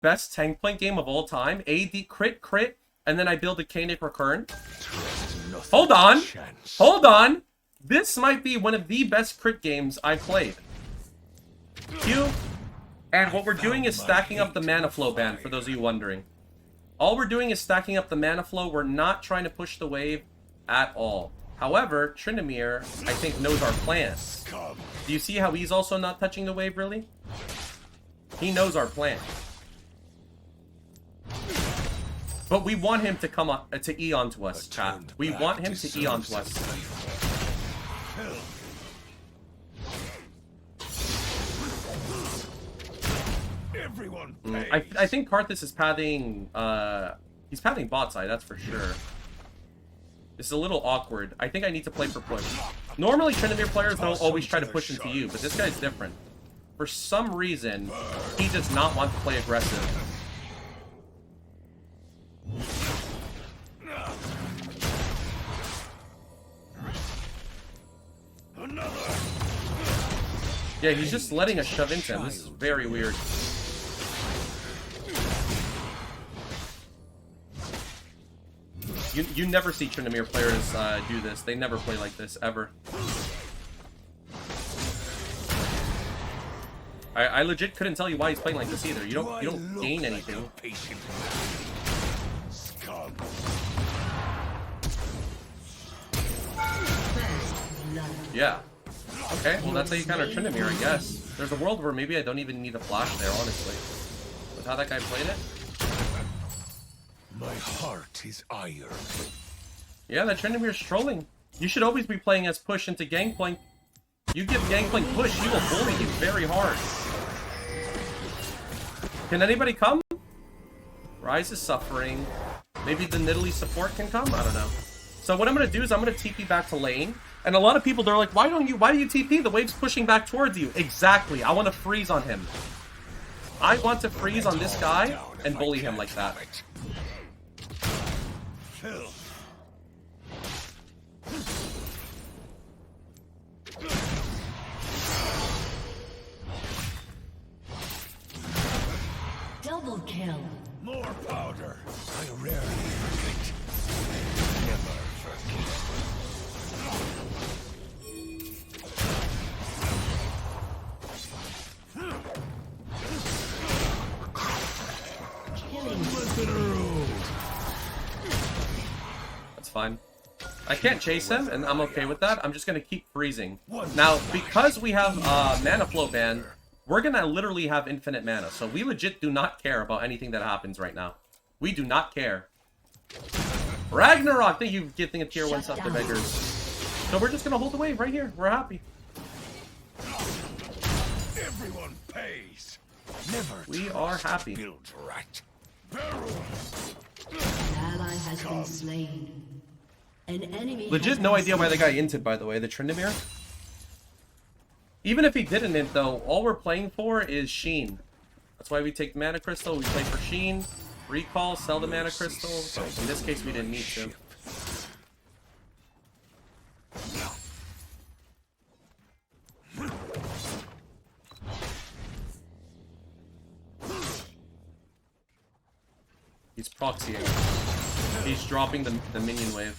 best Gangplank game of all time. AD crit, and then I build a Kayn recurrent. Hold on. Hold on. This might be one of the best crit games I've played. Q. And what we're doing is stacking up the mana flow band, for those of you wondering. All we're doing is stacking up the mana flow. We're not trying to push the wave at all. However, Tryndamere, I think, knows our plan. Do you see how he's also not touching the wave, really? He knows our plan. But we want him to come up, to E onto us, chat. We want him to E onto us. I think Karthus is pathing, he's pathing bot side, that's for sure. This is a little awkward. I think I need to play for push. Normally, Tryndamere players don't always try to push into you, but this guy's different. For some reason, he does not want to play aggressive. Yeah, he's just letting us shove into him. This is very weird. You never see Tryndamere players do this. They never play like this, ever. I legit couldn't tell you why he's playing like this either. You don't gain anything. Yeah. Okay, well that's how you counter Tryndamere, I guess. There's a world where maybe I don't even need a flash there, honestly. With how that guy played it. My heart is iron. Yeah, that Tryndamere is trolling. You should always be playing as push into Gangplank. You give Gangplank push, he will bully you very hard. Can anybody come? Ryze is suffering. Maybe the Nidalee support can come? I don't know. So what I'm going to do is I'm going to TP back to lane. And a lot of people, they're like, why do you TP? The wave's pushing back towards you. Exactly. I want to freeze on him. I want to freeze on this guy and bully him like that. Double kill. More powder. I rarely forget. Never forget. That's fine. I can't chase him, and I'm okay with that. I'm just going to keep freezing. Now, because we have mana flow ban, we're going to literally have infinite mana. So we legit do not care about anything that happens right now. We do not care. Ragnarok! Thank you for gifting a tier 1 sub to beggars. So we're just going to hold the wave right here. We're happy. Everyone pays. Never We are happy. build right. An ally has been slain. An enemy Legit no idea why the guy inted, by the way, the Tryndamere. Even if he didn't int, though, all we're playing for is Sheen. That's why we take Mana Crystal, we play for Sheen, recall, sell the Mana Crystal. So in this case, we didn't need to. He's proxying. He's dropping the minion wave.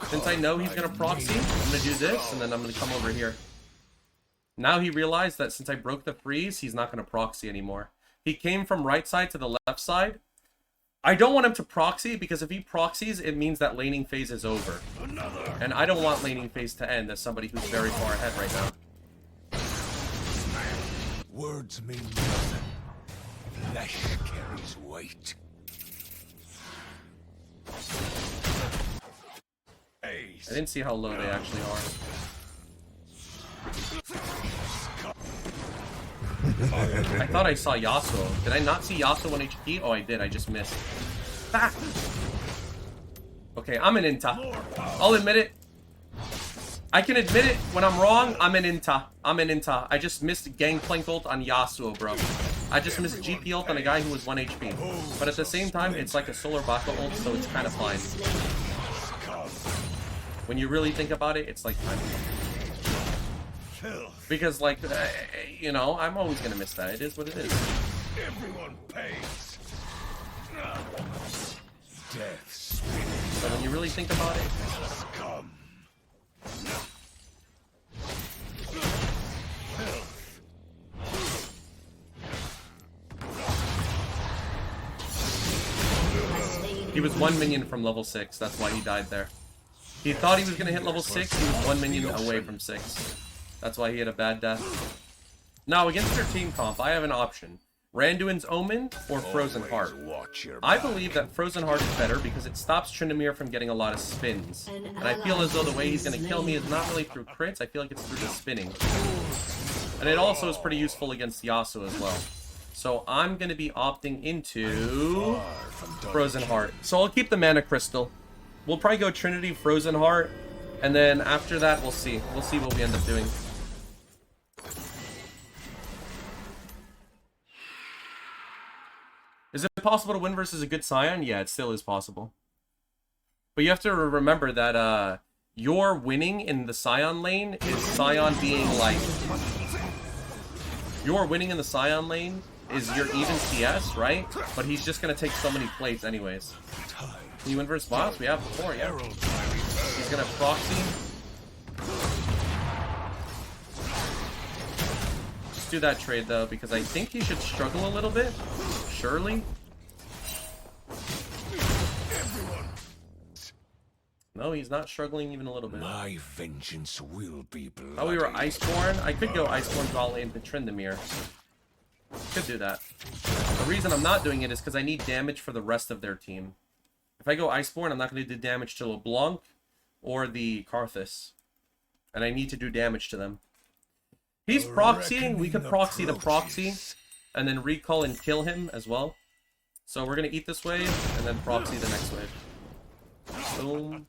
Since I know he's going to proxy, I'm going to do this, and then I'm going to come over here. Now he realized that since I broke the freeze, he's not going to proxy anymore. He came from right side to the left side. I don't want him to proxy, because if he proxies, it means that laning phase is over. And I don't want laning phase to end as somebody who's very far ahead right now. Words mean nothing. Flesh carries weight. I didn't see how low they actually are. I thought I saw Yasuo. Did I not see Yasuo 1 HP? Oh, I did. I just missed. Ah! Okay, I'm an Inta. I'll admit it. I can admit it. When I'm wrong, I'm an Inta. I'm an Inta. I just missed Gangplank ult on Yasuo, bro. I just missed GP ult on a guy who was 1 HP. But at the same time, it's like a solarbacca ult, so it's kind of fine. When you really think about it, it's like fine. Because, like, you know, I'm always gonna miss that. It is what it is. Everyone pays. Death So when you really think about it, come. he was 1 minion from level 6. That's why he died there. He thought he was going to hit level 6. He was 1 minion away from 6. That's why he had a bad death. Now, against their team comp, I have an option. Randuin's Omen or Frozen Heart. I believe that Frozen Heart is better because it stops Tryndamere from getting a lot of spins. And I feel as though the way he's going to kill me is not really through crits, I feel like it's through the spinning. And it also is pretty useful against Yasuo as well. So I'm going to be opting into Frozen Heart. So I'll keep the Mana Crystal. We'll probably go Trinity, Frozen Heart, and then after that we'll see. We'll see what we end up doing. Is it possible to win versus a good Scion? Yeah, it still is possible. But you have to remember that your winning in the Scion lane is Scion being like... Your winning in the Scion lane is your even CS, right? But he's just going to take so many plates anyways. Can you win versus boss? We have before, yeah. He's going to proxy. Just do that trade though, because I think he should struggle a little bit. Surely. No, he's not struggling even a little bit. My vengeance will be bloody. Oh, we were Iceborne? I could go Iceborne Gauntlet into Tryndamere. Could do that. The reason I'm not doing it is because I need damage for the rest of their team. If I go Iceborne, I'm not going to do damage to LeBlanc or the Karthus. And I need to do damage to them. He's proxying. We could proxy the proxy and then recall and kill him as well. So we're going to eat this wave and then proxy the next wave. Boom.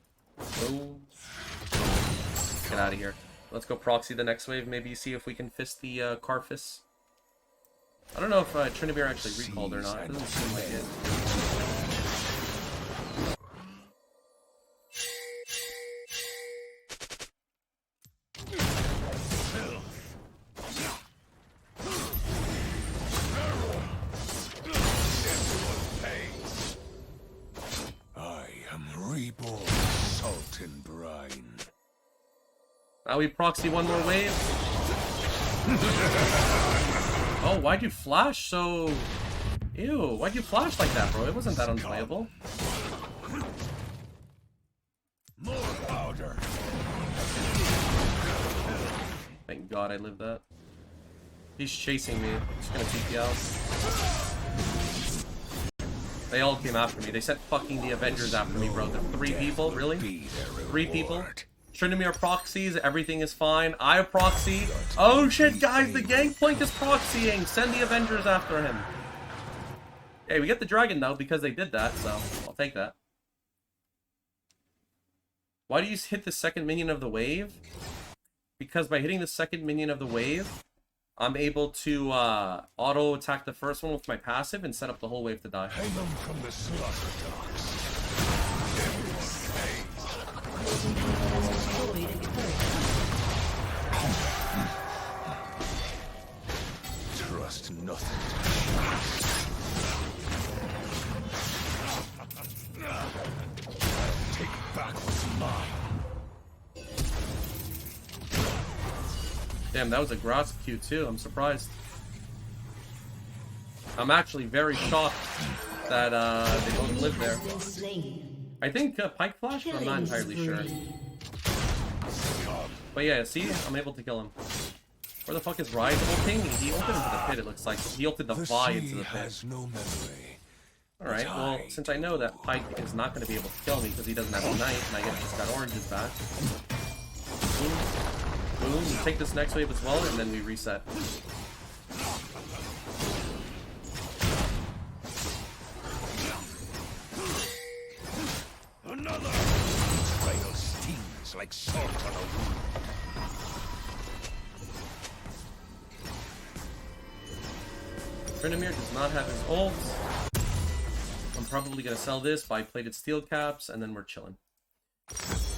Boom. Get out of here. Let's go proxy the next wave. Maybe see if we can fist the Karthus. I don't know if Tryndamere actually recalled or not. It doesn't seem like it. Now we proxy one more wave. Oh, why'd you flash so... Ew, why'd you flash like that, bro? It wasn't that unplayable. More powder. Thank God I lived that. He's chasing me. Just gonna TP out. They all came after me. They sent fucking the Avengers after me, bro. The 3 people? Really? 3 people? Tryndamere proxies, everything is fine. I proxy. Oh shit, guys, the Gangplank is proxying. Send the Avengers after him. Hey, we get the dragon though because they did that, so I'll take that. Why do you hit the second minion of the wave? Because by hitting the second minion of the wave, I'm able to auto attack the first one with my passive and set up the whole wave to die. Hang them from the slaughter dogs. Trust nothing. Take back what's mine. Damn, that was a grass Q too. I'm surprised. I'm actually very shocked that they don't live there. I think Pike Flash, but I'm not entirely sure. But yeah, see? I'm able to kill him. Where the fuck is Ride ulting? He ulted into the pit, it looks like. He ulted the Vi into the pit. Alright, well, since I know that Pike is not going to be able to kill me because he doesn't have a knight, and I get just got oranges back. Boom. Boom. We take this next wave as well, and then we reset. Another trail stings like salt on a wound. Tryndamere does not have his ult. I'm probably going to sell this, buy plated steel caps, and then we're chilling.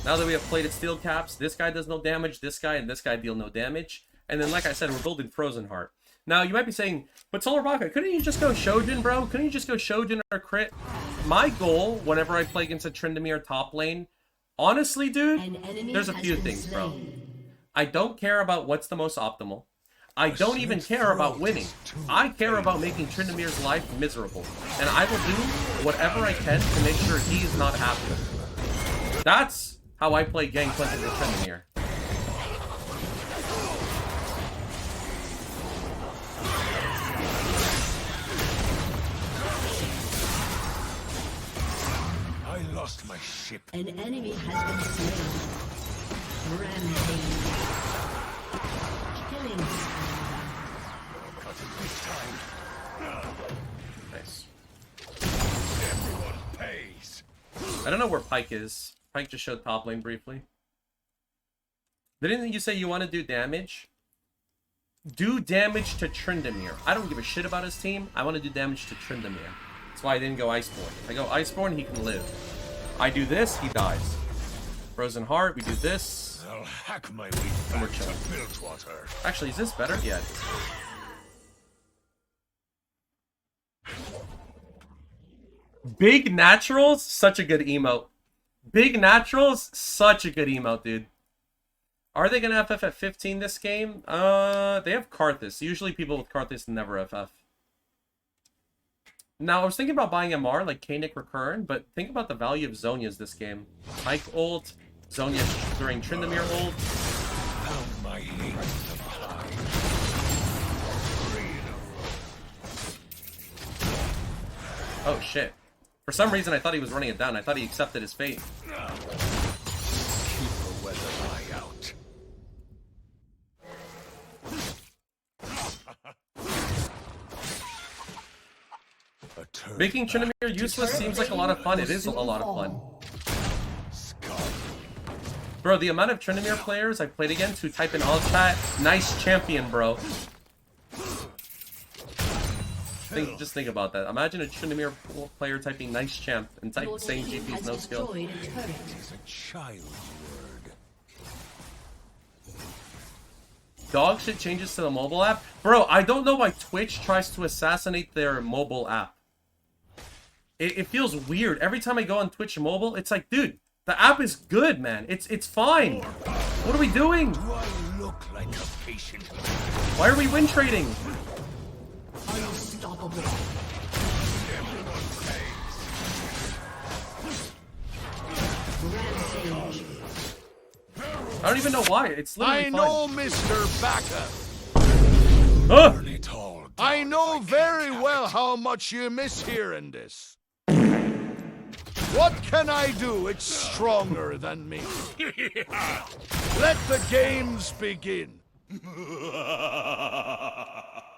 Now that we have plated steel caps, this guy does no damage, this guy and this guy deal no damage. And then, like I said, we're building Frozen Heart. Now, you might be saying, but solarbacca, couldn't you just go Shojin, bro? Couldn't you just go Shojin or crit? My goal, whenever I play against a Tryndamere top lane, honestly, dude, there's a few things, bro. I don't care about what's the most optimal. I don't even care about winning. I care about making Tryndamere's life miserable. And I will do whatever I can to make sure he is not happy. That's how I play Gangplank with Tryndamere. I lost my ship. An enemy has been slain. Rampage. Killing. Cut it this time. Nice. Everyone pays. I don't know where Pyke is. Pyke just showed top lane briefly. Didn't you say you want to do damage? Do damage to Tryndamere. I don't give a shit about his team. I want to do damage to Tryndamere. That's why I didn't go Iceborne. If I go Iceborne, he can live. I do this, he dies. Frozen Heart, we do this. I'll hack my way back to Bilgewater. Actually, is this better? Yeah, it is. Big Naturals, such a good emote. Big Naturals, such a good emote, dude. Are they going to FF at 15 this game? They have Karthus. Usually people with Karthus never FF. Now, I was thinking about buying MR, like Kayn Recurrent, but think about the value of Zhonya's this game. Pyke ult, Zhonya during Tryndamere ult. Found my hate supply. Oh, shit. For some reason, I thought he was running it down. I thought he accepted his fate. Keep the weather eye out. Making Tryndamere useless seems like a lot of fun. It is a lot of fun. Bro, the amount of Tryndamere players I played against who type in all chat, nice champion, bro. Just think about that. Imagine a Tryndamere player typing nice champ and saying GP's no skill. It is a child word. Dog shit changes to the mobile app? Bro, I don't know why Twitch tries to assassinate their mobile app. It feels weird. Every time I go on Twitch mobile, it's like, dude, the app is good, man. It's fine. What are we doing? Do I look like a patient? Why are we win trading? Unstoppable. Rampage. I don't even know why. It's literally I fine. know, Mr. Bacca. Burn it all down. I know very well how much you miss hearing this. What can I do? It's stronger than me. Let the games begin.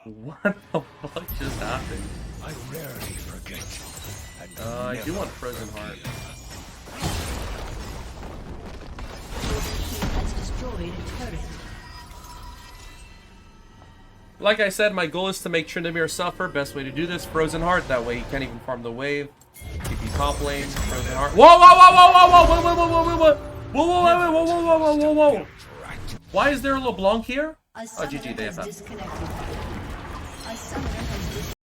What the fuck just happened? I rarely forget. And I do want Frozen Heart. He has destroyed a turret. Like I said, my goal is to make Tryndamere suffer. Best way to do this, Frozen Heart. That way he can't even farm the wave. TP top lane, Frozen Heart. Whoa, whoa, whoa, whoa, whoa, whoa, whoa, whoa, whoa, whoa, whoa, whoa, whoa, whoa, whoa, whoa, whoa, whoa, whoa. Why is there a LeBlanc here? Oh, GG, they have that. Disconnected.